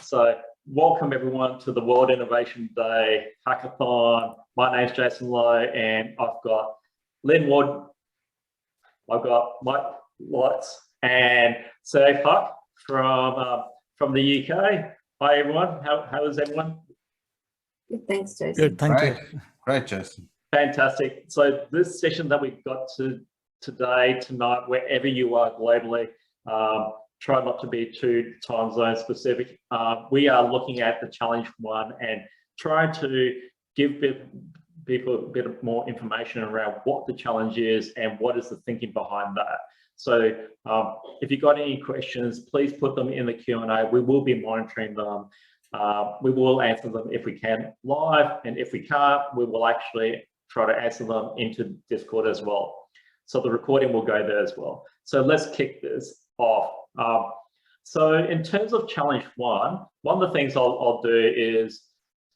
So welcome everyone to the World Innovation Day Hackathon. My name's Jason Lowe and I've got Lynn Wood, I've got Mike Watts and Sergey Puck from the UK. Hi everyone, how is everyone? Good, thanks, Jason. Good, thank you. Great, Jason. Fantastic. So this session that we've got tonight, wherever you are globally, try not to be too time zone specific. We are looking at the challenge one and trying to give people a bit more information around what the challenge is and what is the thinking behind that. So if you've got any questions, please put them in the Q&A. We will be monitoring them. We will answer them if we can live, and if we can't, we will actually try to answer them into Discord as well. So the recording will go there as well. So let's kick this off. So in terms of challenge one of the things I'll do is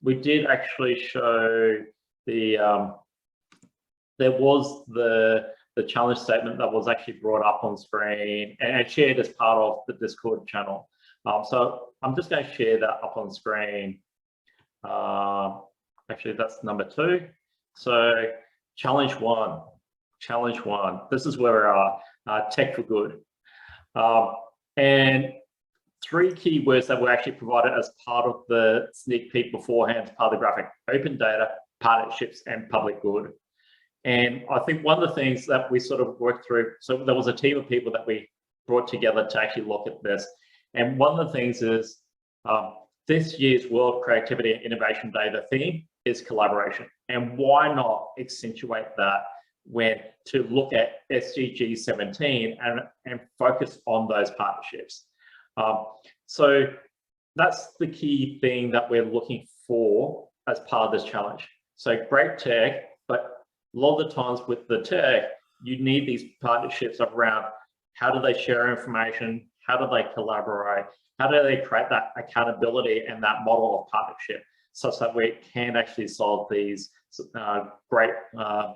we did actually show the there was the challenge statement that was actually brought up on screen and shared as part of the Discord channel. So I'm just going to share that up on screen. Actually, that's number 2. So challenge one. This is where we are, tech for good. And 3 keywords that were actually provided as part of the sneak peek beforehand, part of the graphic: open data, partnerships, and public good. And I think one of the things that we sort of worked through, so there was a team of people that we brought together to actually look at this. And one of the things is this year's World Creativity and Innovation Day, the theme is collaboration. And why not accentuate that when to look at SDG 17 and focus on those partnerships. So that's the key thing that we're looking for as part of this challenge. So great tech, but a lot of the times with the tech, you need these partnerships around how do they share information, how do they collaborate, how do they create that accountability and that model of partnership such that we can actually solve these great,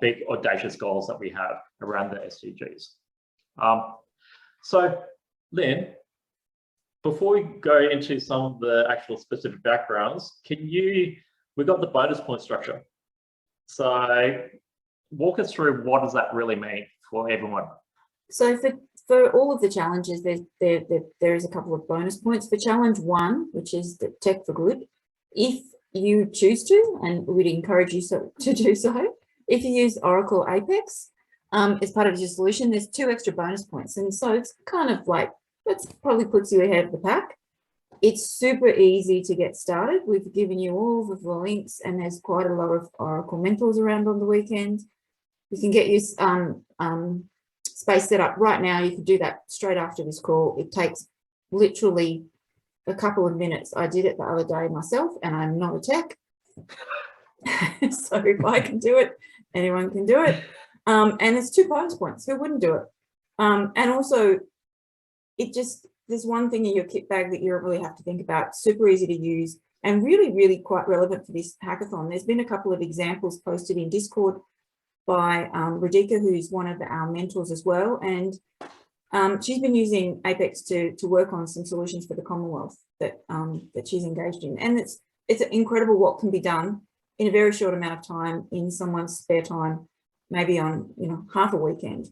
big, audacious goals that we have around the SDGs. So, Lynn, before we go into some of the actual specific backgrounds, we got the bonus point structure. So, walk us through what does that really mean for everyone? So for all of the challenges, there is a couple of bonus points. For challenge 1, which is the tech for good, if you choose to, and we'd encourage you to do so, if you use Oracle Apex as part of your solution, there's 2 extra bonus points. And so it's kind of like, that probably puts you ahead of the pack. It's super easy to get started. We've given you all of the links, and there's quite a lot of Oracle mentors around on the weekend. We can get you space set up right now. You can do that straight after this call. It takes literally a couple of minutes. I did it the other day myself, and I'm not a tech. So if I can do it, anyone can do it. And it's 2 bonus points. Who wouldn't do it? And also, there's one thing in your kit bag that you don't really have to think about. Super easy to use and really, really quite relevant for this hackathon. There's been a couple of examples posted in Discord by Radhika, who's one of our mentors as well. And she's been using Apex to work on some solutions for the Commonwealth that she's engaged in. And it's incredible what can be done in a very short amount of time in someone's spare time, maybe on half a weekend.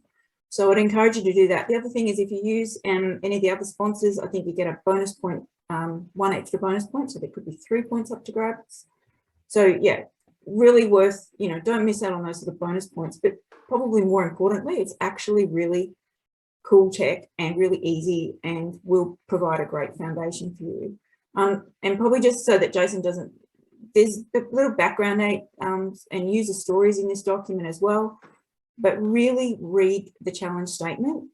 So I'd encourage you to do that. The other thing is, if you use any of the other sponsors, I think you get a bonus point, 1 extra bonus point. So there could be 3 points up to grabs. So yeah, really worth, don't miss out on those sort of bonus points. But probably more importantly, it's actually really cool tech and really easy, and will provide a great foundation for you. And probably just so that Jason doesn't, there's a little background and user stories in this document as well, but really read the challenge statement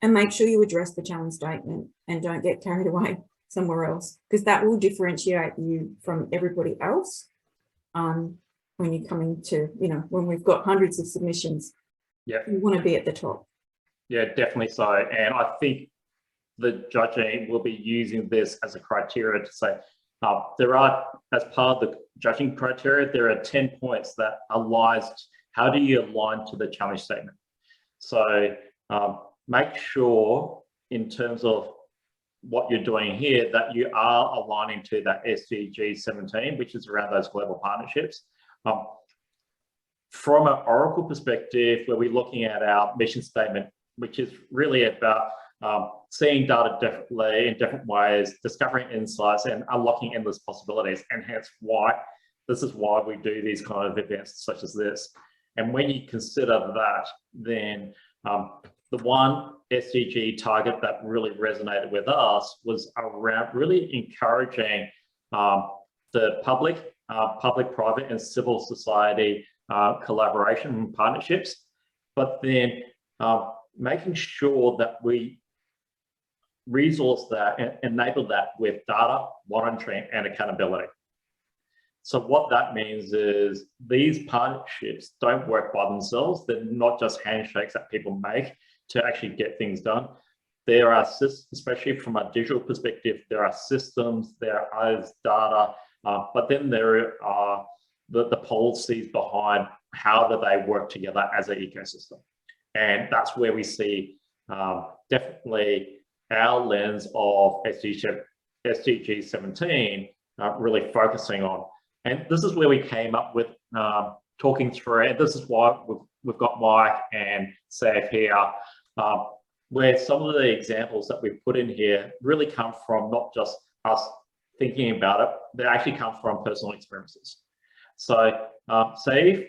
and make sure you address the challenge statement and don't get carried away somewhere else, because that will differentiate you from everybody else when you're coming to, when we've got hundreds of submissions. Yeah, you want to be at the top. Yeah, definitely so. And I think the judging will be using this as a criteria to say, there are, as part of the judging criteria, there are 10 points that aligns. How do you align to the challenge statement? So make sure in terms of what you're doing here, that you are aligning to that SDG 17, which is around those global partnerships. From an Oracle perspective, where we're looking at our mission statement, which is really about seeing data differently in different ways, discovering insights and unlocking endless possibilities, and hence this is why we do these kind of events such as this. And when you consider that, then the one SDG target that really resonated with us was around really encouraging the public, private and civil society collaboration and partnerships, but then making sure that we resource that and enable that with data, monitoring and accountability. So what that means is these partnerships don't work by themselves. They're not just handshakes that people make to actually get things done. There are, especially from a digital perspective, there are systems, there is data, but then there are the policies behind how do they work together as an ecosystem. And that's where we see definitely our lens of SDG 17 really focusing on. And this is where we came up with talking through, and this is why we've got Mike and Sav here, where some of the examples that we've put in here really come from not just us thinking about it, they actually come from personal experiences. So Sav,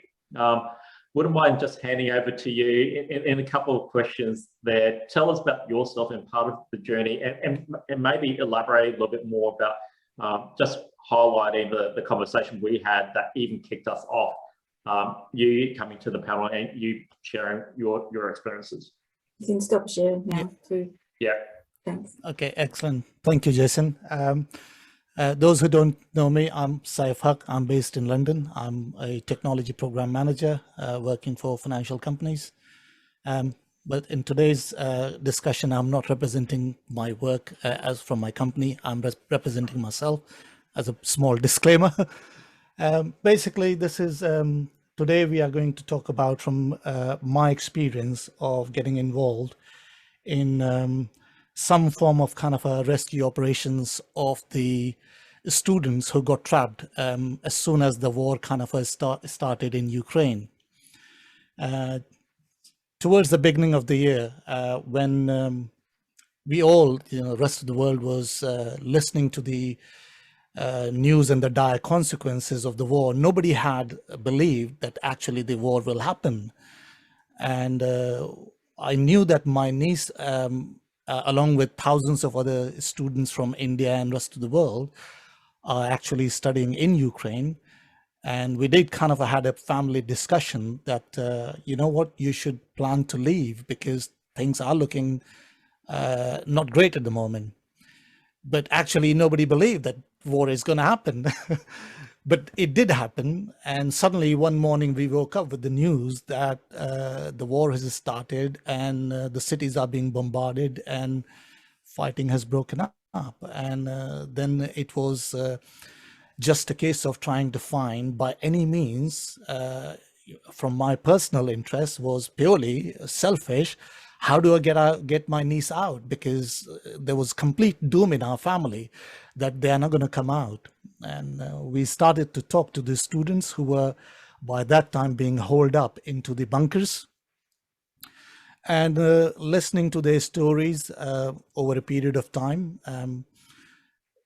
wouldn't mind just handing over to you in a couple of questions there. Tell us about yourself and part of the journey, and maybe elaborate a little bit more about just highlighting the conversation we had that even kicked us off, you coming to the panel and you sharing your experiences. You can stop sharing now too. Yeah. Thanks. Okay, excellent. Thank you, Jason. Those who don't know me, I'm Saif Haq. I'm based in London. I'm a technology program manager working for financial companies. But in today's discussion, I'm not representing my work as from my company. I'm representing myself as a small disclaimer. Basically, this is today we are going to talk about from my experience of getting involved in some form of kind of a rescue operations of the students who got trapped as soon as the war kind of started in Ukraine. Towards the beginning of the year, when we all, the rest of the world was listening to the news and the dire consequences of the war, nobody had believed that actually the war will happen. And I knew that my niece, along with thousands of other students from India and rest of the world, are actually studying in Ukraine. And we did kind of had a family discussion that, you know what, you should plan to leave because things are looking not great at the moment. But actually nobody believed that war is going to happen. But it did happen. And suddenly one morning we woke up with the news that the war has started and the cities are being bombarded and fighting has broken up. And then it was just a case of trying to find by any means, from my personal interest was purely selfish. How do I get my niece out? Because there was complete doom in our family that they are not going to come out. And we started to talk to the students who were by that time being holed up into the bunkers. And listening to their stories over a period of time,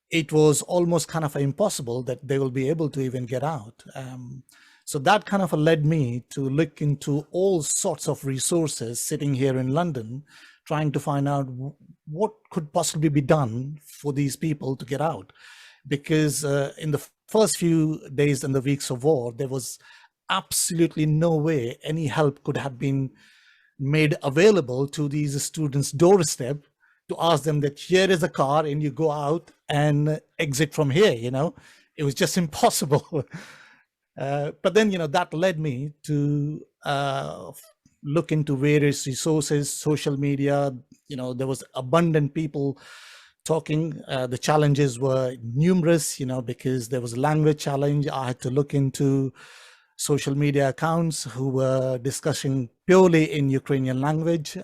it was almost kind of impossible that they will be able to even get out. So that kind of led me to look into all sorts of resources sitting here in London, trying to find out what could possibly be done for these people to get out. Because in the first few days and the weeks of war, there was absolutely no way any help could have been made available to these students' doorstep to ask them that here is a car and you go out and exit from here, you know. It was just impossible. But then, you know, that led me to look into various resources, social media. You know, there was abundant people talking. The challenges were numerous, you know, because there was a language challenge. I had to look into social media accounts who were discussing purely in Ukrainian language.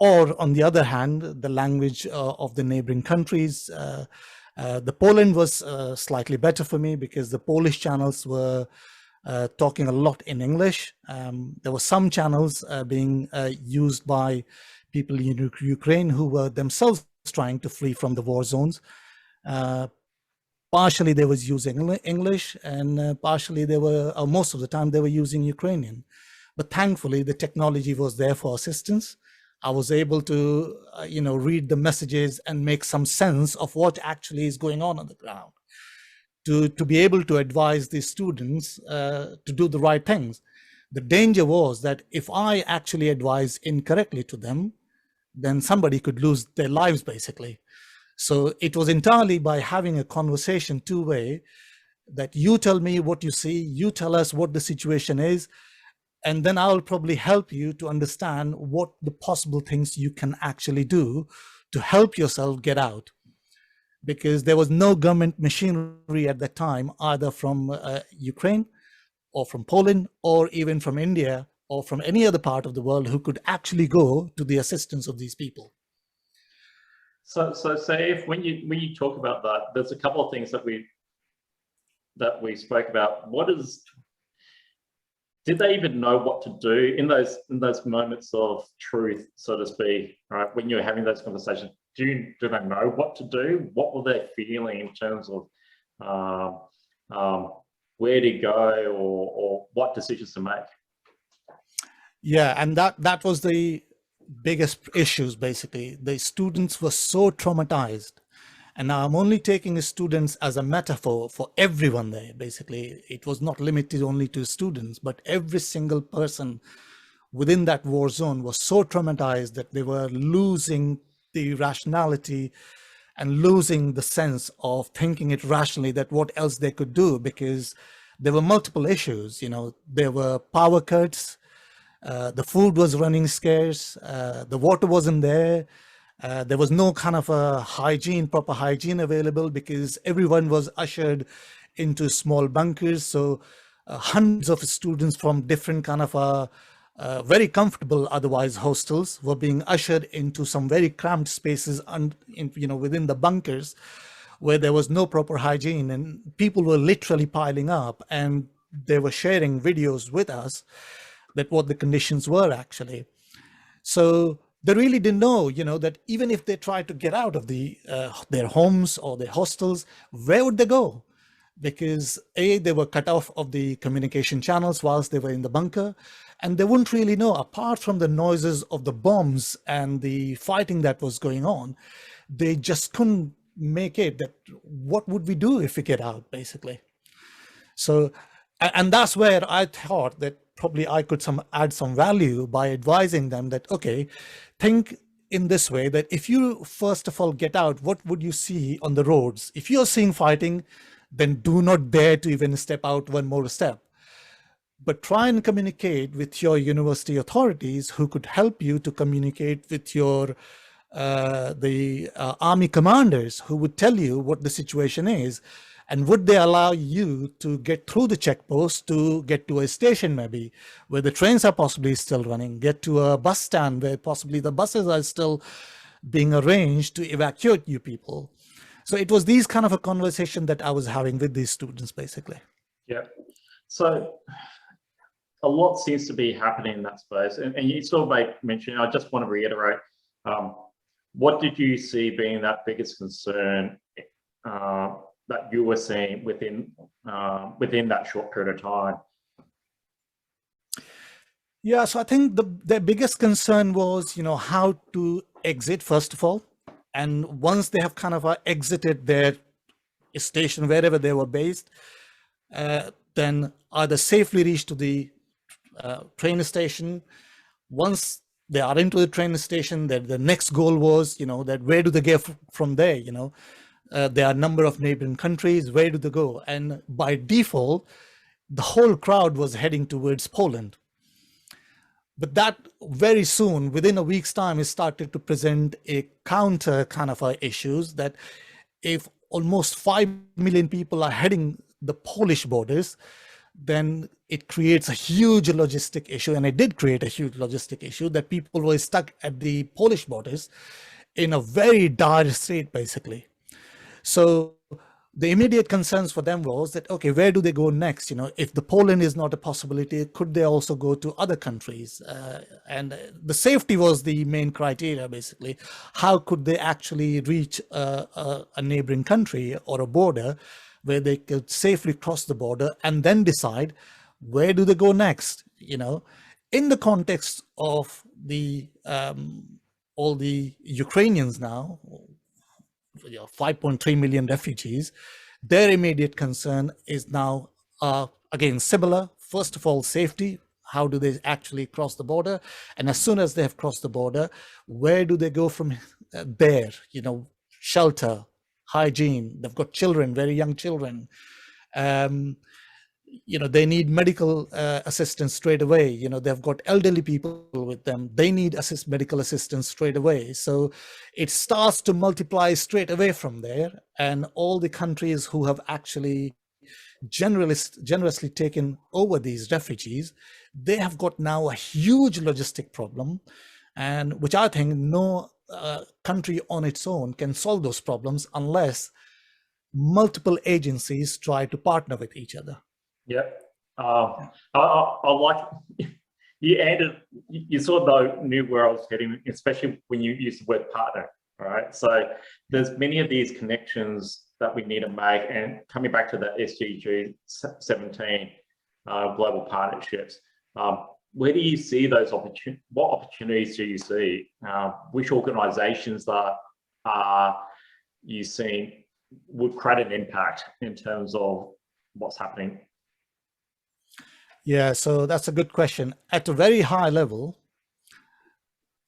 or on the other hand, the language of the neighboring countries. The Poland was slightly better for me because the Polish channels were talking a lot in English. There were some channels being used by people in Ukraine who were themselves trying to flee from the war zones. Partially they was using English, and partially they were, most of the time they were using Ukrainian. But thankfully the technology was there for assistance. I was able to, read the messages and make some sense of what actually is going on the ground, to be able to advise the students to do the right things. The danger was that if I actually advised incorrectly to them, then somebody could lose their lives, basically. So it was entirely by having a conversation two-way, that you tell me what you see, you tell us what the situation is, and then I'll probably help you to understand what the possible things you can actually do to help yourself get out. Because there was no government machinery at that time, either from Ukraine or from Poland or even from India or from any other part of the world who could actually go to the assistance of these people. So say if when you talk about that, there's a couple of things that we spoke about. Did they even know what to do in those moments of truth, so to speak, right? When you're having those conversations, do they know what to do? What were they feeling in terms of where to go or what decisions to make? Yeah, and that was the biggest issues, basically. The students were so traumatized. And now I'm only taking the students as a metaphor for everyone there, basically. It was not limited only to students, but every single person within that war zone was so traumatized that they were losing the rationality and losing the sense of thinking it rationally, that what else they could do, because there were multiple issues. There were power cuts, the food was running scarce, the water wasn't there. There was no kind of a proper hygiene available, because everyone was ushered into small bunkers. So hundreds of students from different kind of very comfortable otherwise hostels were being ushered into some very cramped spaces within the bunkers, where there was no proper hygiene, and people were literally piling up, and they were sharing videos with us that what the conditions were actually. So they really didn't know, that even if they tried to get out of their homes or their hostels, where would they go? Because they were cut off of the communication channels whilst they were in the bunker, and they wouldn't really know, apart from the noises of the bombs and the fighting that was going on. They just couldn't make it that what would we do if we get out, basically. So, and that's where I thought that probably I could add some value by advising them that, okay, think in this way, that if you first of all get out, what would you see on the roads? If you're seeing fighting, then do not dare to even step out one more step. But try and communicate with your university authorities, who could help you to communicate with your army commanders, who would tell you what the situation is. And would they allow you to get through the checkpost to get to a station, maybe where the trains are possibly still running, get to a bus stand where possibly the buses are still being arranged to evacuate you people. So it was these kind of a conversation that I was having with these students, basically. Yeah. So a lot seems to be happening in that space. And you sort of mentioned, I just want to reiterate, what did you see being that biggest concern that you were seeing within that short period of time? Yeah, so I think the biggest concern was, how to exit, first of all. And once they have kind of exited their station, wherever they were based, then either safely reach to the train station. Once they are into the train station, that the next goal was, that where do they get from there? There are a number of neighboring countries, where do they go? And by default, the whole crowd was heading towards Poland. But that very soon, within a week's time, it started to present a counter kind of issues, that if almost 5 million people are heading the Polish borders, then it creates a huge logistic issue. And it did create a huge logistic issue that people were stuck at the Polish borders in a very dire state, basically. So the immediate concerns for them was that, okay, where do they go next? If the Poland is not a possibility, could they also go to other countries? And the safety was the main criteria, basically. How could they actually reach a neighboring country or a border where they could safely cross the border and then decide where do they go next? In the context of the all the Ukrainians now, 5.3 million refugees, their immediate concern is now, again, similar. First of all, safety. How do they actually cross the border? And as soon as they have crossed the border, where do they go from there? Shelter, hygiene. They've got children, very young children. They need medical assistance straight away. They've got elderly people with them. They need medical assistance straight away. So it starts to multiply straight away from there. And all the countries who have actually generously taken over these refugees, they have got now a huge logistic problem, and which I think no country on its own can solve those problems unless multiple agencies try to partner with each other. Yep. I like you sort of know new where I was heading, especially when you use the word partner. All right. So there's many of these connections that we need to make, and coming back to the SDG 17 global partnerships, where do you see those opportunities? What opportunities do you see? Which organizations that you see would create an impact in terms of what's happening? Yeah, so that's a good question. At a very high level,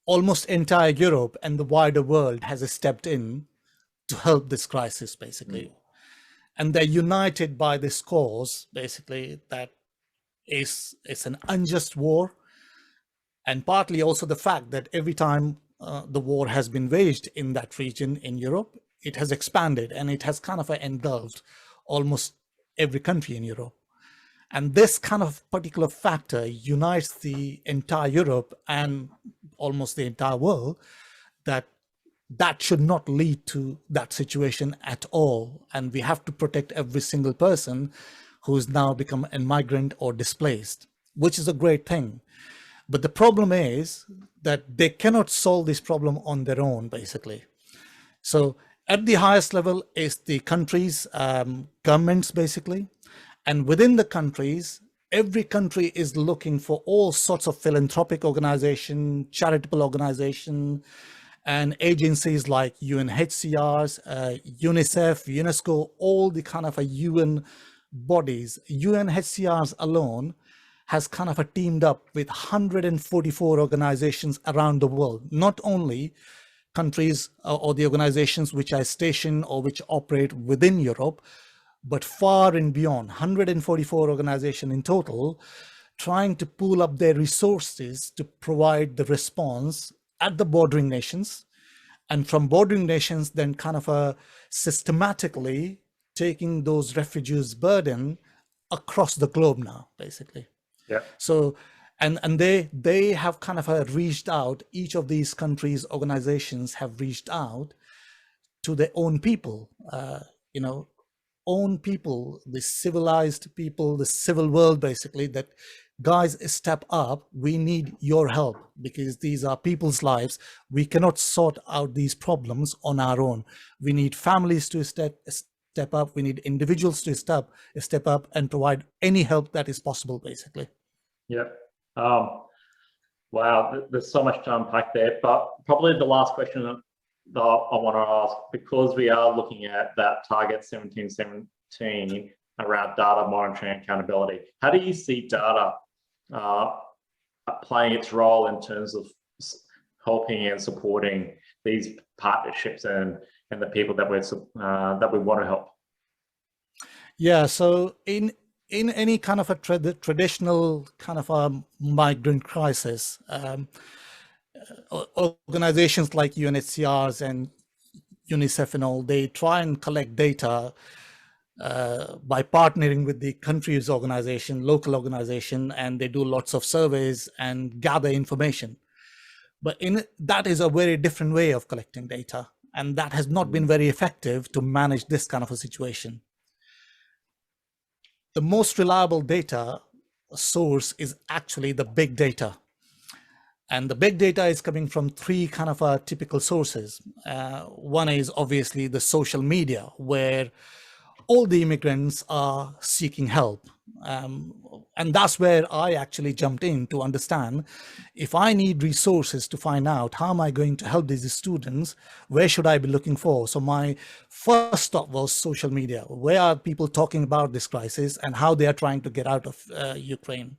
almost entire Europe and the wider world has stepped in to help this crisis, basically. And they're united by this cause, basically, that it's an unjust war. And partly also the fact that every time the war has been waged in that region in Europe, it has expanded and it has kind of engulfed almost every country in Europe. And this kind of particular factor unites the entire Europe and almost the entire world, that should not lead to that situation at all. And we have to protect every single person who's now become a migrant or displaced, which is a great thing. But the problem is that they cannot solve this problem on their own, basically. So at the highest level is the countries, governments, basically. And within the countries, every country is looking for all sorts of philanthropic organization, charitable organization, and agencies like UNHCR's, UNICEF, UNESCO, all the kind of UN bodies. UNHCR's alone has kind of teamed up with 144 organizations around the world, not only countries or the organizations which are stationed or which operate within Europe, but far and beyond, 144 organizations in total, trying to pool up their resources to provide the response at the bordering nations, and from bordering nations then kind of systematically taking those refugees' burden across the globe now, basically. Yeah. So, and they have kind of reached out, each of these countries, organizations have reached out to their own people, own people, the civilized people, the civil world, basically, that guys, step up. We need your help because these are people's lives. We cannot sort out these problems on our own. We need families to step up. We need individuals to step up and provide any help that is possible, basically. Yeah. Wow, there's so much to unpack there, but probably the last question that I want to ask, because we are looking at that target 1717 around data monitoring and accountability, how do you see data playing its role in terms of helping and supporting these partnerships and the people that we want to help? Yeah, so in any kind of a traditional kind of a migrant crisis, organizations like UNHCR's and UNICEF and all, they try and collect data by partnering with the country's organization, local organization, and they do lots of surveys and gather information. But that is a very different way of collecting data, and that has not been very effective to manage this kind of a situation. The most reliable data source is actually the big data. And the big data is coming from three kind of typical sources. One is obviously the social media, where all the immigrants are seeking help. And that's where I actually jumped in to understand, if I need resources to find out how am I going to help these students, where should I be looking for? So my first stop was social media. Where are people talking about this crisis and how they are trying to get out of Ukraine?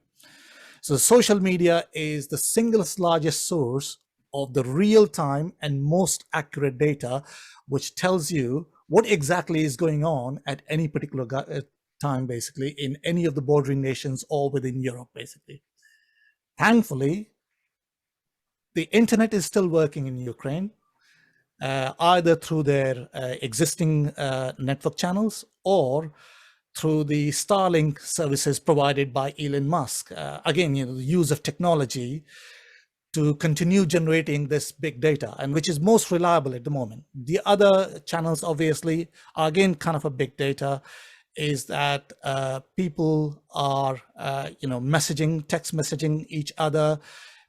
So social media is the single largest source of the real-time and most accurate data, which tells you what exactly is going on at any particular time, basically, in any of the bordering nations or within Europe, basically. Thankfully, the internet is still working in Ukraine, either through their existing network channels or through the Starlink services provided by Elon Musk. Again, the use of technology to continue generating this big data, and which is most reliable at the moment. The other channels obviously are again kind of a big data, is that people are messaging, text messaging each other,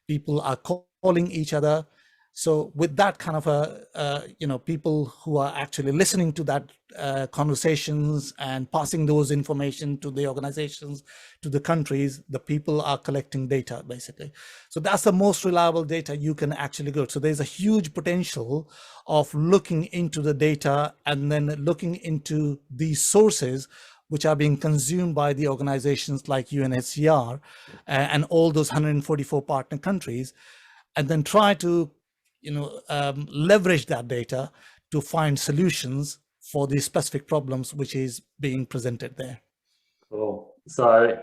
people are calling each other. So with that kind of people who are actually listening to that conversations and passing those information to the organizations, to the countries, the people are collecting data, basically. So that's the most reliable data you can actually go. So there's a huge potential of looking into the data and then looking into these sources which are being consumed by the organizations like UNHCR and all those 144 partner countries, and then try to leverage that data to find solutions for the specific problems which is being presented there. Cool. So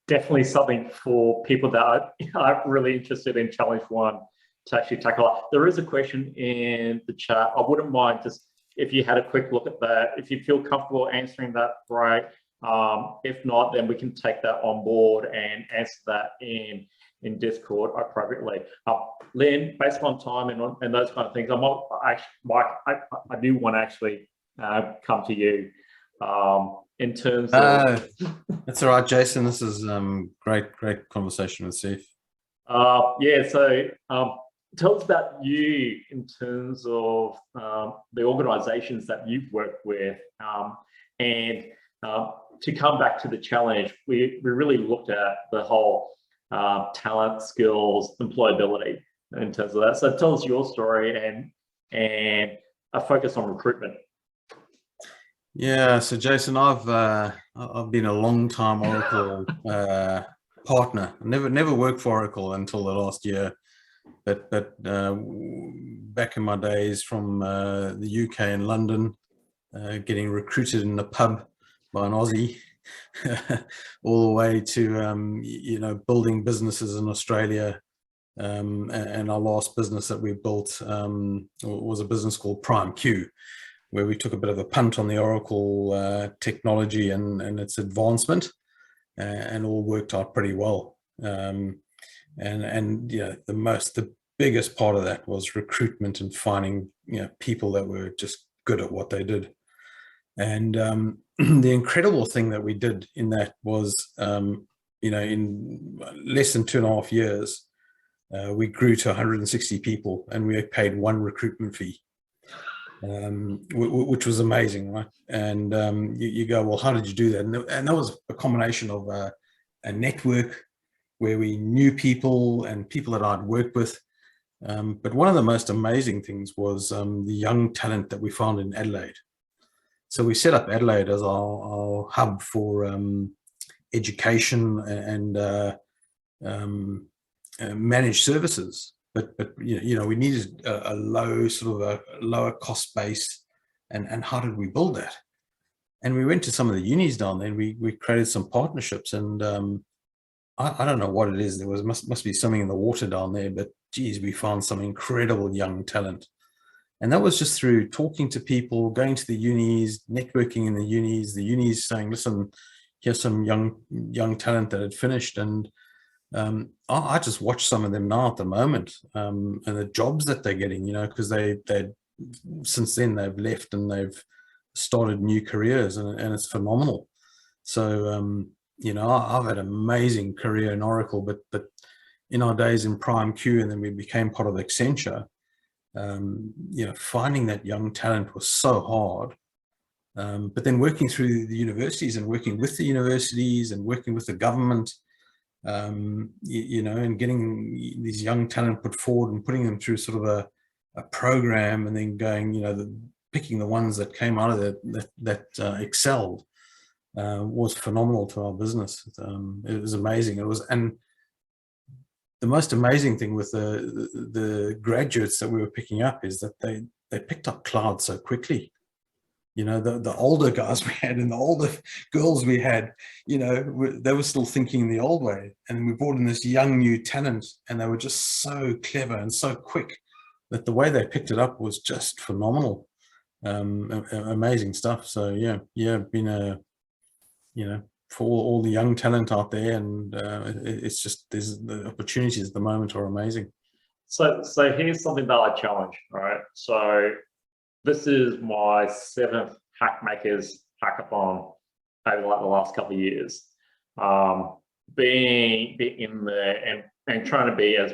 definitely something for people that are really interested in challenge one to actually tackle. There is a question in the chat. I wouldn't mind just if you had a quick look at that. If you feel comfortable answering that, great. If not, then we can take that on board and answer that in Discord appropriately. Lynn, based on time and those kind of things, I do want to actually come to you in terms of... That's all right, Jason. This is great conversation with Steve. Yeah, so tell us about you in terms of the organizations that you've worked with, and to come back to the challenge, we really looked at the whole talent, skills, employability in terms of that. So tell us your story and a focus on recruitment. Yeah, so Jason, I've been a long time Oracle partner. Never worked for Oracle until the last year, but back in my days from the UK and London, getting recruited in the pub by an Aussie. All the way to building businesses in Australia, and our last business that we built was a business called Prime Q, where we took a bit of a punt on the Oracle technology and its advancement, and all worked out pretty well. And the biggest part of that was recruitment and finding people that were just good at what they did. And the incredible thing that we did in that was, in less than 2.5 years, we grew to 160 people, and we paid one recruitment fee, which was amazing, right? And you go, well, how did you do that? And that was a combination of a network where we knew people and people that I'd worked with. But one of the most amazing things was the young talent that we found in Adelaide. So we set up Adelaide as our hub for education and managed services. But we needed a lower cost base, and how did we build that? And we went to some of the unis down there, and we created some partnerships. And I don't know what it is. There must be something in the water down there. But geez, we found some incredible young talent. And that was just through talking to people, going to the unis, networking in the unis saying, listen, here's some young talent that had finished. And I just watch some of them now at the moment, and the jobs that they're getting, you know, because they since then they've left and they've started new careers, and it's phenomenal. So you know, I've had an amazing career in Oracle, but in our days in Prime Q, and then we became part of Accenture, you know, finding that young talent was so hard. But then working through the universities and working with the universities and working with the government, you know, and getting these young talent put forward and putting them through sort of a program, and then going, you know, picking the ones that came out of that excelled, was phenomenal to our business. It was amazing. And the most amazing thing with the graduates that we were picking up is that they picked up cloud so quickly. You know, the older guys we had and the older girls we had, you know, they were still thinking the old way. And we brought in this young new talent, and they were just so clever and so quick that the way they picked it up was just phenomenal. Amazing stuff. So yeah, been a, you know, for all the young talent out there, and it's just, there's the opportunities at the moment are amazing. So here's something that I challenge, right? So this is my 7th Hackmakers Hackathon over like the last couple of years. Being in there and trying to be as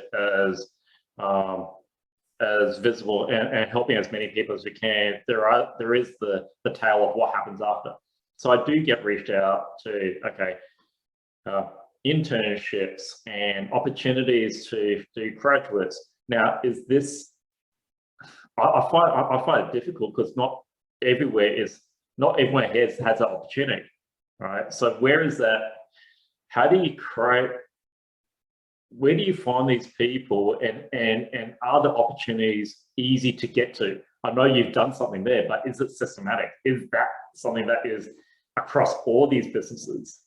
visible and helping as many people as we can. There is the tale of what happens after. So I do get reached out to, okay, internships and opportunities to do graduates. Now, is this, I find it difficult because not everyone has that opportunity, right? So where is that? How do you create? Where do you find these people, and are the opportunities easy to get to? I know you've done something there, but is it systematic? Is that something that is across all these businesses?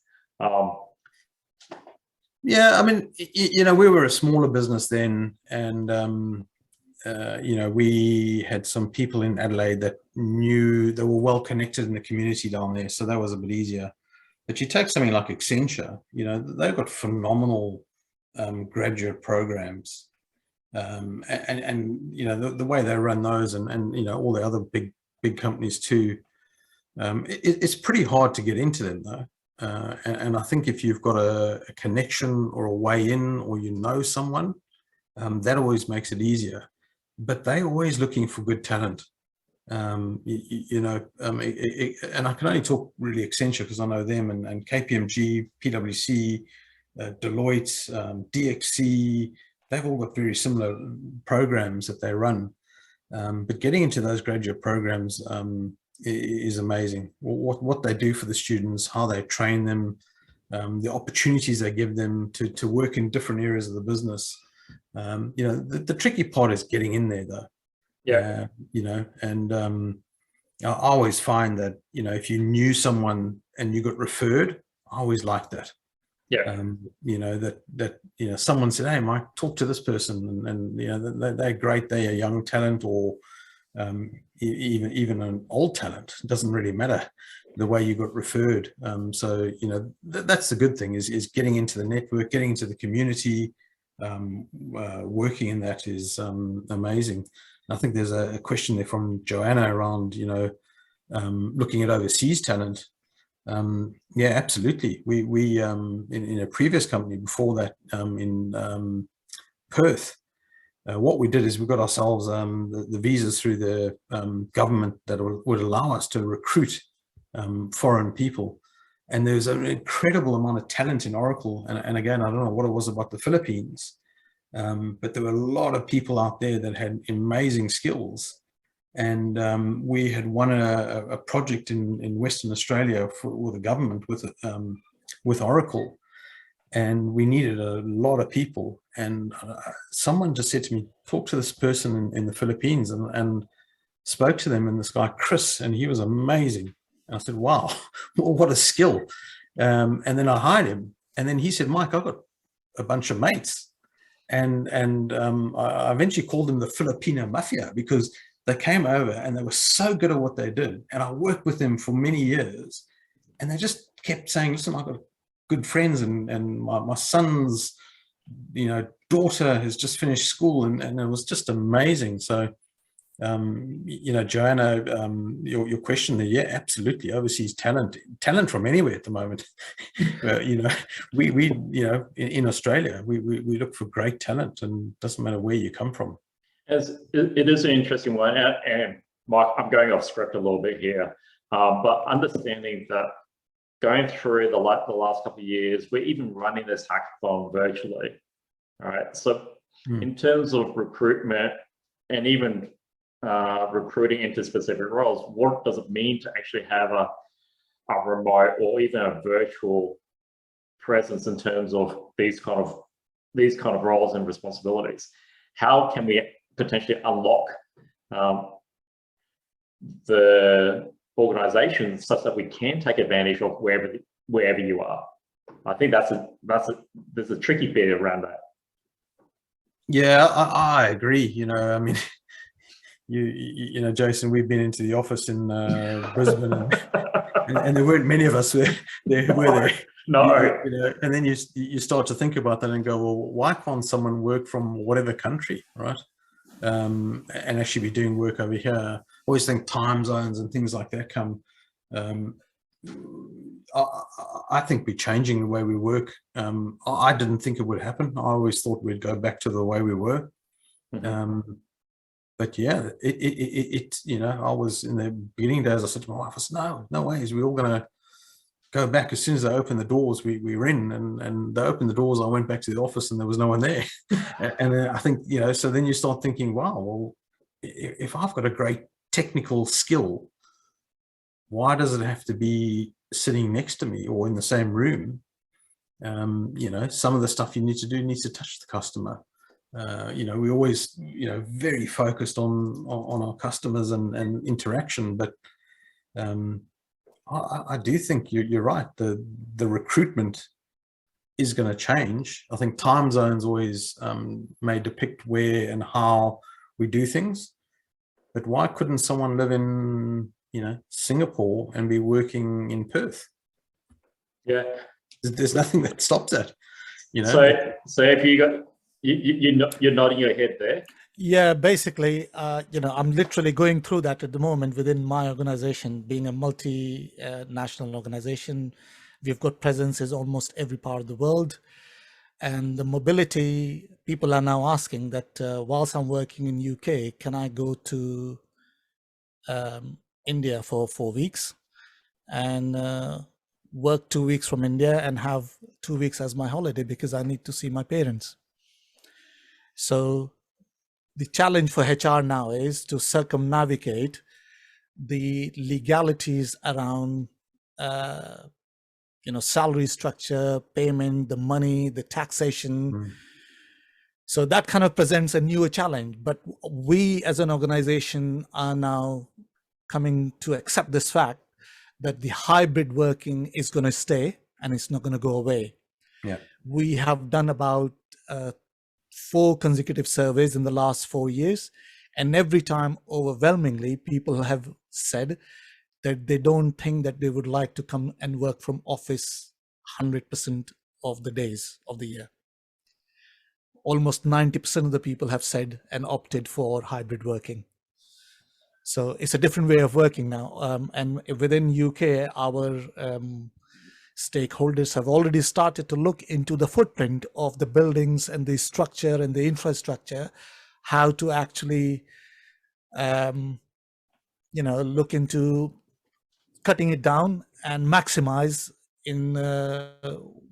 Yeah, I mean, you know, we were a smaller business then, and you know, we had some people in Adelaide that they were well connected in the community down there, so that was a bit easier. But you take something like Accenture, you know, they've got phenomenal graduate programs, and you know, the way they run those, and you know, all the other big companies too. It's pretty hard to get into them though, and I think if you've got a connection or a way in, or you know someone, that always makes it easier. But they're always looking for good talent. You know, and I can only talk really Accenture because I know them, and KPMG, PwC, Deloitte, DXC, they've all got very similar programs that they run. But getting into those graduate programs is amazing. What they do for the students, how they train them, the opportunities they give them to work in different areas of the business. You know, the tricky part is getting in there though. Yeah. You know, and I always find that, you know, if you knew someone and you got referred, I always liked that. Yeah. You know, that you know, someone said, hey, Mike, talk to this person, and you know, they're great, they're a young talent, or even an old talent. It doesn't really matter the way you got referred. So you know, that's the good thing, is getting into the network, getting into the community, working in that is amazing. I think there's a question there from Joanna around, you know, looking at overseas talent. Yeah, absolutely. We in a previous company before that, in Perth, what we did is we got ourselves the visas through the government that would allow us to recruit foreign people. And there's an incredible amount of talent in Oracle. And again, I don't know what it was about the Philippines, but there were a lot of people out there that had amazing skills. And we had won a project in Western Australia with the government with Oracle, and we needed a lot of people. And someone just said to me, talk to this person in the Philippines, and spoke to them, and this guy, Chris, and he was amazing. And I said, wow, what a skill. And then I hired him, and then he said, Mike, I've got a bunch of mates. And I eventually called them the Filipino Mafia, because they came over and they were so good at what they did. And I worked with them for many years, and they just kept saying, listen, I've got good friends, and my son's, daughter has just finished school, and it was just amazing. So, Joanna, your question there, yeah, absolutely. Overseas talent from anywhere at the moment. We in Australia, we look for great talent, and it doesn't matter where you come from. It is an interesting one, and Mike, I'm going off script a little bit here, but understanding that going through the last couple of years, we're even running this hackathon virtually. All right, so in terms of recruitment and even recruiting into specific roles, what does it mean to actually have a remote or even a virtual presence in terms of these kind of roles and responsibilities? How can we potentially unlock the organization such that we can take advantage of wherever you are? I think there's a tricky bit around that. Yeah, I agree. I mean, Jason, we've been into the office in Brisbane, and there weren't many of us there, were there? No. And then you start to think about that and go, well, why can't someone work from whatever country, right? And actually be doing work over here. Always think time zones and things like that come. I think we're changing the way we work. I didn't think it would happen. I always thought we'd go back to the way we were. But yeah, I was in the beginning days, I said to my wife, I said, no ways, we're all going to go back. As soon as they opened the doors, we were in, and they opened the doors, I went back to the office and there was no one there. And then I think, so then you start thinking, wow, well, if I've got a great technical skill, why does it have to be sitting next to me or in the same room? Some of the stuff you need to do needs to touch the customer. We always, very focused on our customers and interaction, but I do think you're right. The recruitment is going to change. I think time zones always may depict where and how we do things, but why couldn't someone live in Singapore and be working in Perth? Yeah, there's nothing that stops that. So if you got you're nodding your head there. Yeah, basically, I'm literally going through that at the moment within my organization. Being a multinational organization, we've got presences almost every part of the world. And the mobility, people are now asking that whilst I'm working in UK, can I go to India for 4 weeks and work 2 weeks from India and have 2 weeks as my holiday because I need to see my parents. So the challenge for HR now is to circumnavigate the legalities around, salary structure, payment, the money, the taxation. So that kind of presents a newer challenge. But we as an organization are now coming to accept this fact that the hybrid working is going to stay and it's not going to go away. Yeah. We have done about 4 consecutive surveys in the last 4 years, and every time overwhelmingly people have said that they don't think that they would like to come and work from office 100% of the days of the year. Almost 90% of the people have said and opted for hybrid working. So it's a different way of working now, and within UK our stakeholders have already started to look into the footprint of the buildings and the structure and the infrastructure, how to actually, look into cutting it down and maximize in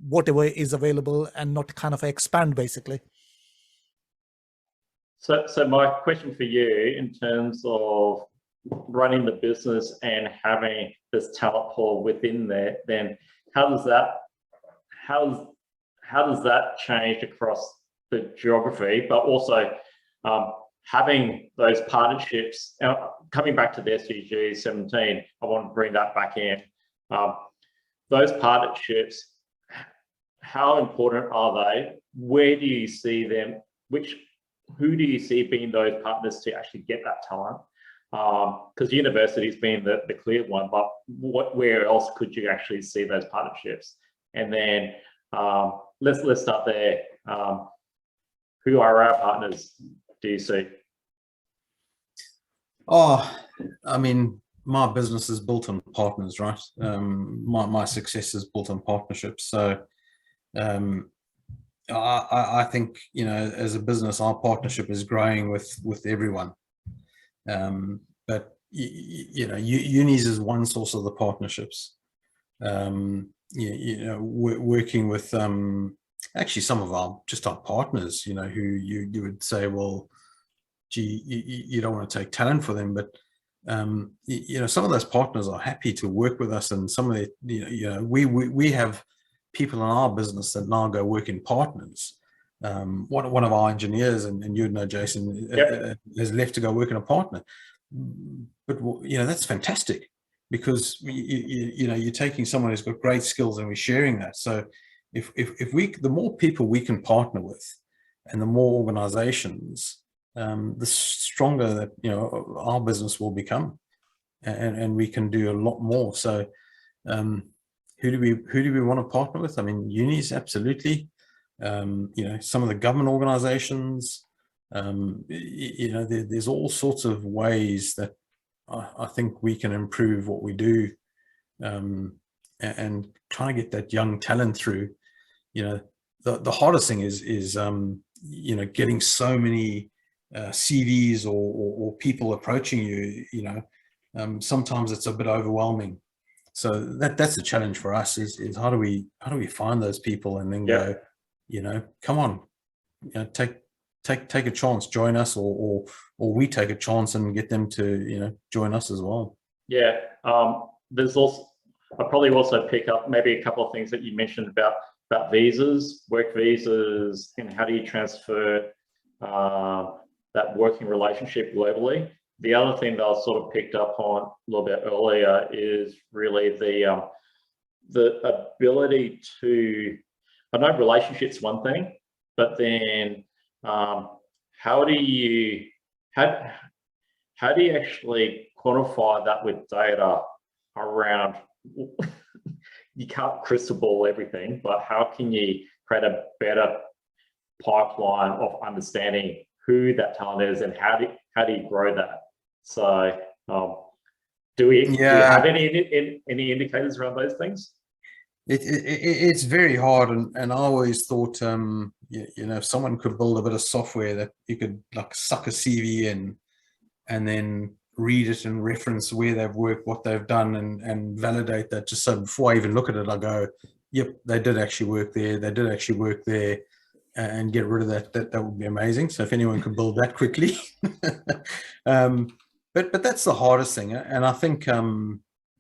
whatever is available and not kind of expand basically. So my question for you in terms of running the business and having this talent pool within there, then how does that change across the geography, but also having those partnerships, coming back to the SDG 17, I want to bring that back in. Those partnerships, how important are they? Where do you see them? Who do you see being those partners to actually get that talent? because university's been the clear one, but where else could you actually see those partnerships? And then let's start there. Who are our partners, do you see? Oh, I mean, my business is built on partners, right? My success is built on partnerships. So I think, you know, as a business, our partnership is growing with everyone. But you know, unis is one source of the partnerships. You know, working with actually some of our partners, you know, who you would say, well, gee, you don't want to take talent for them, but you know, some of those partners are happy to work with us, and some of the, you know, we have people in our business that now go work in partners. One of our engineers, and you'd know, Jason, Yep. has left to go work in a partner. But you know, that's fantastic, because you know, you're taking someone who's got great skills and we're sharing that. So if the more people we can partner with, and the more organizations, the stronger that, you know, our business will become, and we can do a lot more. So who do we want to partner with? I mean, unis, absolutely. You know, some of the government organizations, you know, there's all sorts of ways that I think we can improve what we do, and try to get that young talent through. You know, the hardest thing is you know, getting so many CVs or people approaching you. You know, sometimes it's a bit overwhelming. So that's the challenge for us, is how do we find those people and then go, you know, come on, you know, take a chance, join us, or we take a chance and get them to, you know, join us as well. Yeah, there's also, I'll probably also pick up maybe a couple of things that you mentioned about visas, work visas, and how do you transfer that working relationship globally. The other thing that I sort of picked up on a little bit earlier is really the ability to, I know relationships one thing, but then how do you actually quantify that with data around? You can't crystal ball everything, but how can you create a better pipeline of understanding who that talent is, and how do you grow that? So do we have any indicators around those things? It's very hard, and I always thought, you know, if someone could build a bit of software that you could like suck a CV in and then read it and reference where they've worked, what they've done, and validate that, just so before I even look at it, I go, yep, they did actually work there, they did actually work there, and get rid of that would be amazing. So if anyone could build that quickly. But that's the hardest thing, and I think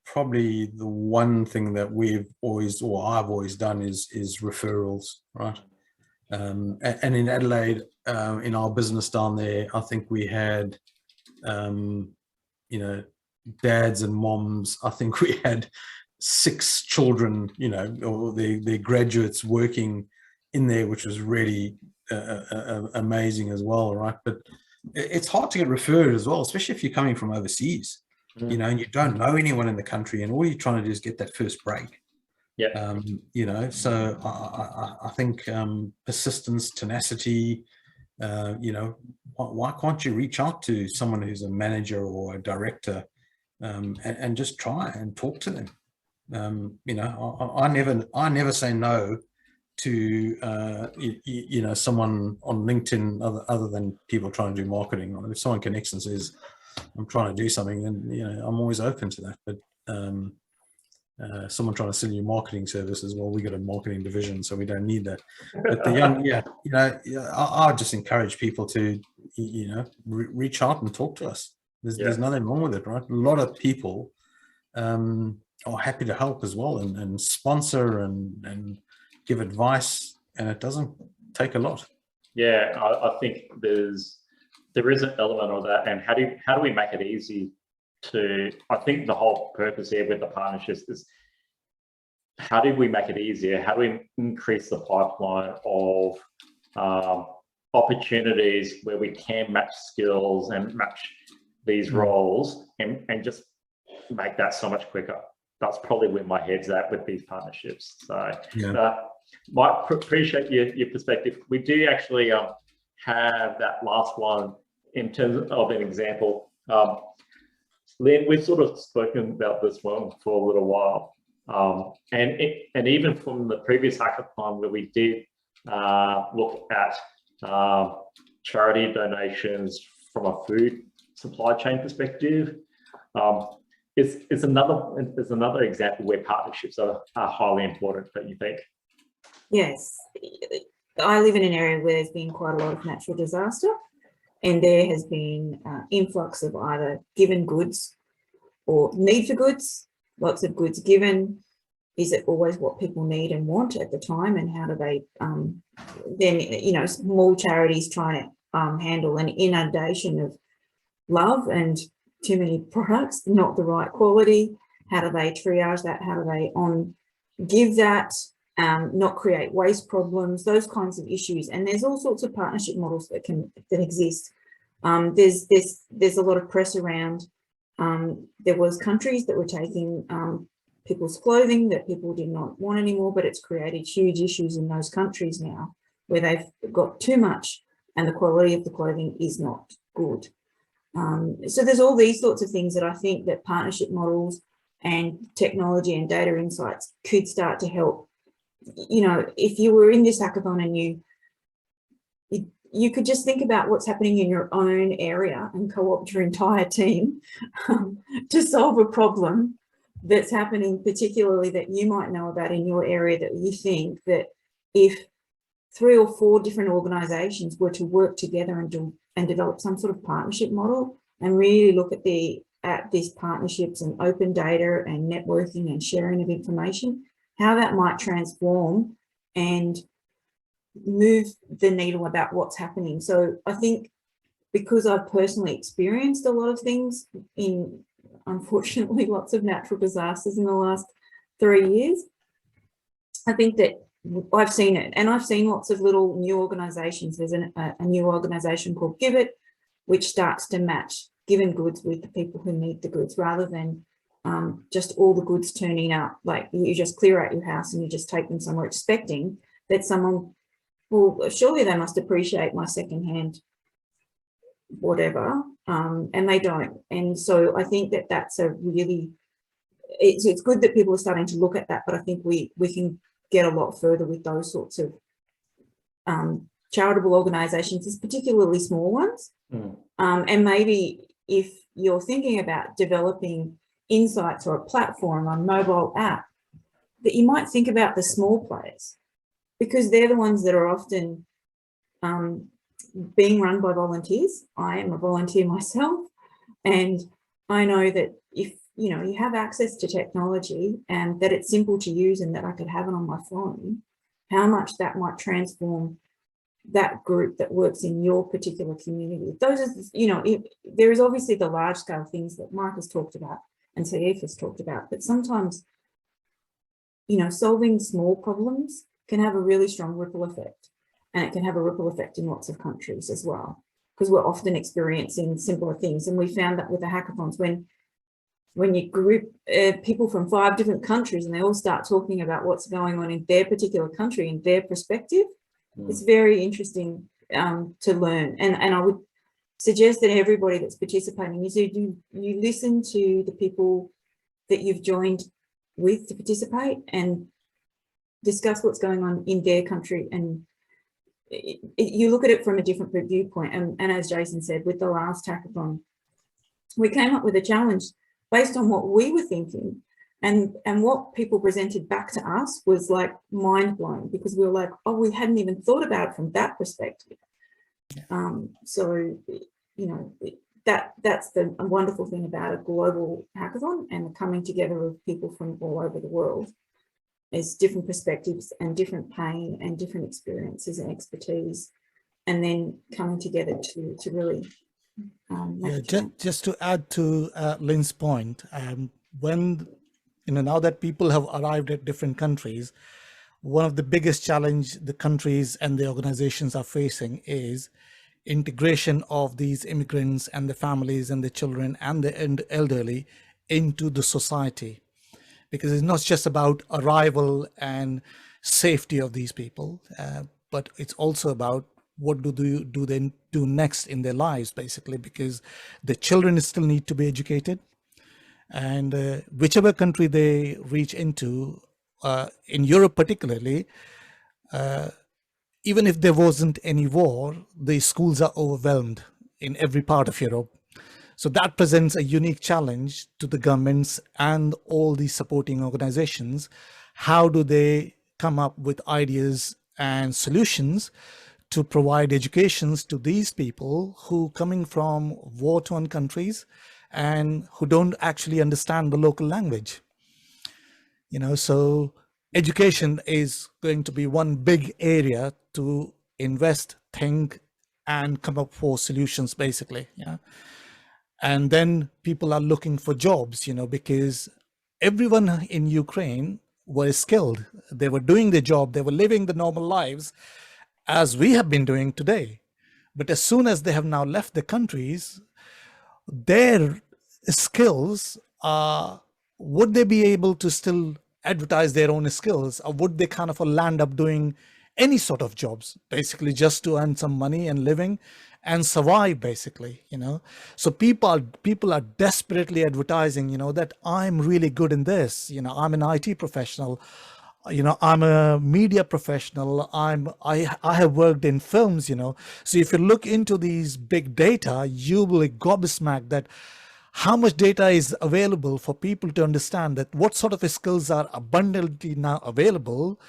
probably the one thing that we've always, or I've always done, is referrals, right? And in Adelaide, in our business down there, I think we had, you know, dads and moms. I think we had 6 children, you know, or their graduates working in there, which was really amazing as well, right? But it's hard to get referred as well, especially if you're coming from overseas, you know, and you don't know anyone in the country, and all you're trying to do is get that first break. Yeah. You know, so I think persistence, tenacity, you know, why can't you reach out to someone who's a manager or a director, and just try and talk to them? You know, I never say no to you know, someone on LinkedIn, other than people trying to do marketing. If someone connects and says, I'm trying to do something, then, you know, I'm always open to that. But someone trying to sell you marketing services, well, we got a marketing division, so we don't need that. But the young, you know, I just encourage people to, you know, reach out and talk to us. There's nothing wrong with it, right? A lot of people are happy to help as well, and sponsor and give advice, and it doesn't take a lot. Yeah, I think there is an element of that, and how do we make it easy to? I think the whole purpose here with the partnerships is, how do we make it easier? How do we increase the pipeline of opportunities where we can match skills and match these roles and just make that so much quicker. That's probably where my head's at with these partnerships. So might appreciate your perspective. We do actually have that last one in terms of an example. Lynn, we've sort of spoken about this one for a little while. And even from the previous hackathon where we did look at charity donations from a food supply chain perspective, is another example where partnerships are highly important, don't you think? Yes, I live in an area where there's been quite a lot of natural disaster, and there has been influx of either given goods or need for goods, lots of goods given. Is it always what people need and want at the time, and how do they then, you know, small charities trying to handle an inundation of love and too many products, not the right quality? How do they triage that? How do they give that, not create waste problems, those kinds of issues? And there's all sorts of partnership models that exist. There's a lot of press around. There was countries that were taking people's clothing that people did not want anymore, but it's created huge issues in those countries now where they've got too much and the quality of the clothing is not good. So there's all these sorts of things that I think that partnership models and technology and data insights could start to help. You know, if you were in this hackathon and you could just think about what's happening in your own area and co-opt your entire team to solve a problem that's happening, particularly that you might know about in your area, that you think that if 3 or 4 different organizations were to work together and develop some sort of partnership model and really look at these partnerships and open data and networking and sharing of information, how that might transform and move the needle about what's happening. So I think because I've personally experienced a lot of things in, unfortunately, lots of natural disasters in the last 3 years, I think that I've seen it, and I've seen lots of little new organizations. There's a new organization called Give It, which starts to match given goods with the people who need the goods, rather than just all the goods turning up. Like you just clear out your house and you just take them somewhere expecting that someone, well, surely they must appreciate my secondhand whatever, and they don't. And so I think that that's a really, it's good that people are starting to look at that, but I think we can get a lot further with those sorts of charitable organizations, particularly small ones. And maybe if you're thinking about developing insights or a platform, a mobile app, that you might think about the small players, because they're the ones that are often being run by volunteers. I am a volunteer myself, and I know that if you have access to technology and that it's simple to use and that I could have it on my phone, how much that might transform that group that works in your particular community. Those are, there is obviously the large scale things that Mark has talked about and CF has talked about, but sometimes, solving small problems can have a really strong ripple effect, and it can have a ripple effect in lots of countries as well, because we're often experiencing simpler things. And we found that with the hackathons, when you group people from 5 different countries and they all start talking about what's going on in their particular country and their perspective, it's very interesting to learn. And I would suggest that everybody that's participating, you listen to the people that you've joined with to participate and discuss what's going on in their country, and you look at it from a different viewpoint. And as Jason said, with the last hackathon, we came up with a challenge based on what we were thinking, and what people presented back to us was like mind-blowing, because we were like, oh, we hadn't even thought about it from that perspective. So that's the wonderful thing about a global hackathon and the coming together of people from all over the world. Is different perspectives and different pain and different experiences and expertise, and then coming together to really just to add to Lynn's point, when now that people have arrived at different countries, one of the biggest challenge the countries and the organizations are facing is integration of these immigrants and the families and the children and the elderly into the society, because it's not just about arrival and safety of these people, but it's also about what do they do next in their lives, basically, because the children still need to be educated. And whichever country they reach into, in Europe particularly, even if there wasn't any war, the schools are overwhelmed in every part of Europe. So that presents a unique challenge to the governments and all these supporting organizations. How do they come up with ideas and solutions to provide educations to these people who coming from war-torn countries and who don't actually understand the local language? So education is going to be one big area to invest, think, and come up for solutions, basically. And then people are looking for jobs, because everyone in Ukraine was skilled. They were doing their job. They were living the normal lives as we have been doing today. But as soon as they have now left the countries, their skills would they be able to still advertise their own skills, or would they kind of land up doing any sort of jobs, basically just to earn some money and living and survive, basically? So people are desperately advertising, that I'm really good in this, I'm an IT professional, I'm a media professional, I have worked in films. So if you look into these big data, you will be gobsmacked that how much data is available for people to understand that what sort of skills are abundantly now available,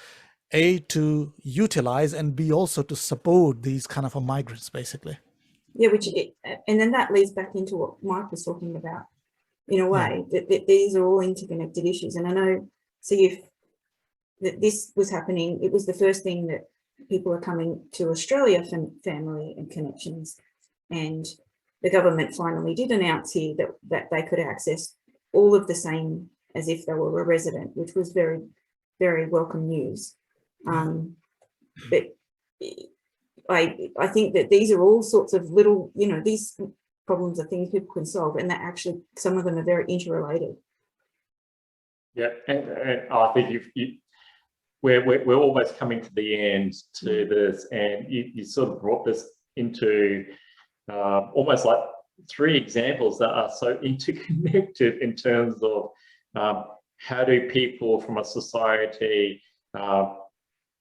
A, to utilize, and B, also to support these kind of migrants, basically. Yeah, and then that leads back into what Mike was talking about, in a way, that these are all interconnected issues. And I know, that this was happening, it was the first thing that people are coming to Australia for family and connections. And the government finally did announce here that they could access all of the same as if they were a resident, which was very, very welcome news. But I think that these are all sorts of little, these problems are things people can solve, and that actually some of them are very interrelated. Yeah, and I think we're almost coming to the end to this, and you sort of brought this into almost like 3 examples that are so interconnected in terms of how do people from a society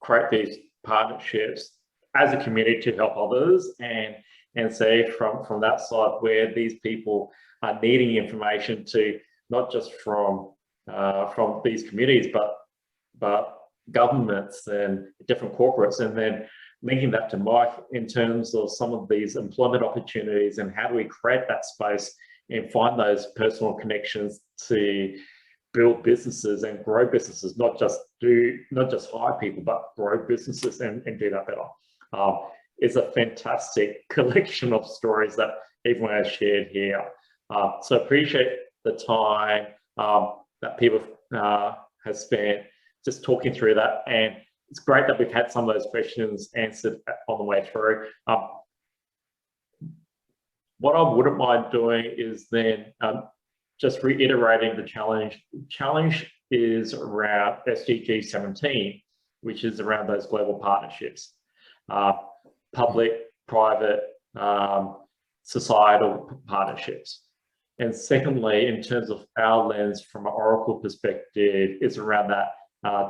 create these partnerships as a community to help others, and say from that side where these people are needing information to not just from these communities, but governments and different corporates, and then linking that to Mike in terms of some of these employment opportunities and how do we create that space and find those personal connections to build businesses and grow businesses, not just hire people, but grow businesses and do that better. It's a fantastic collection of stories that everyone has shared here. So appreciate the time that people have spent just talking through that, and it's great that we've had some of those questions answered on the way through. What I wouldn't mind doing is then just reiterating the challenge. Challenge is around SDG 17, which is around those global partnerships, public, private, societal partnerships. And secondly, in terms of our lens from an Oracle perspective, it's around that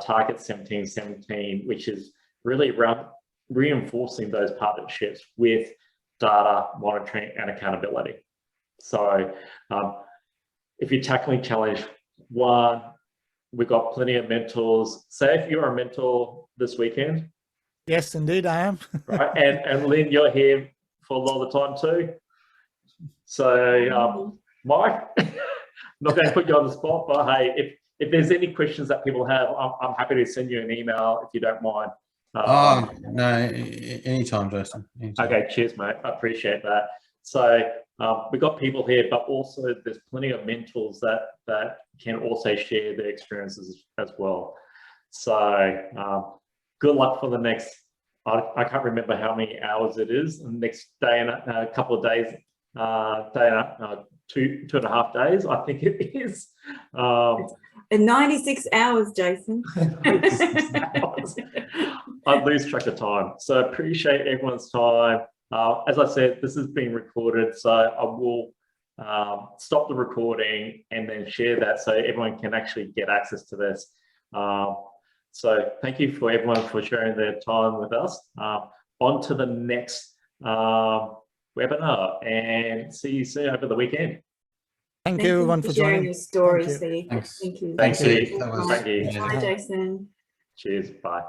target 1717, which is really around reinforcing those partnerships with data monitoring and accountability. So if you're tackling challenge 1, we've got plenty of mentors. Say if you're a mentor this weekend. Yes, indeed, I am. Right, and Lynn, you're here for a lot of the time too. So Mike, I'm not going to put you on the spot, but hey, if there's any questions that people have, I'm happy to send you an email if you don't mind. No, anytime, Jason. Anytime. Okay, cheers, mate. I appreciate that. So we've got people here, but also there's plenty of mentors that can also share their experiences as well. So good luck for the next I can't remember how many hours it is. And next day and a couple of days, two and a half days, I think it is. In 96 hours, Jason. 96 hours. I lose track of time. So appreciate everyone's time. As I said, this is being recorded, so I will stop the recording and then share that so everyone can actually get access to this. So thank you for everyone for sharing their time with us. On to the next webinar, and see you soon over the weekend. Thank you everyone for sharing joining. your stories. Thank you. Thank you. Thanks, Thank you. Steve. That was Thank you. amazing. Bye, Jason. Cheers. Bye.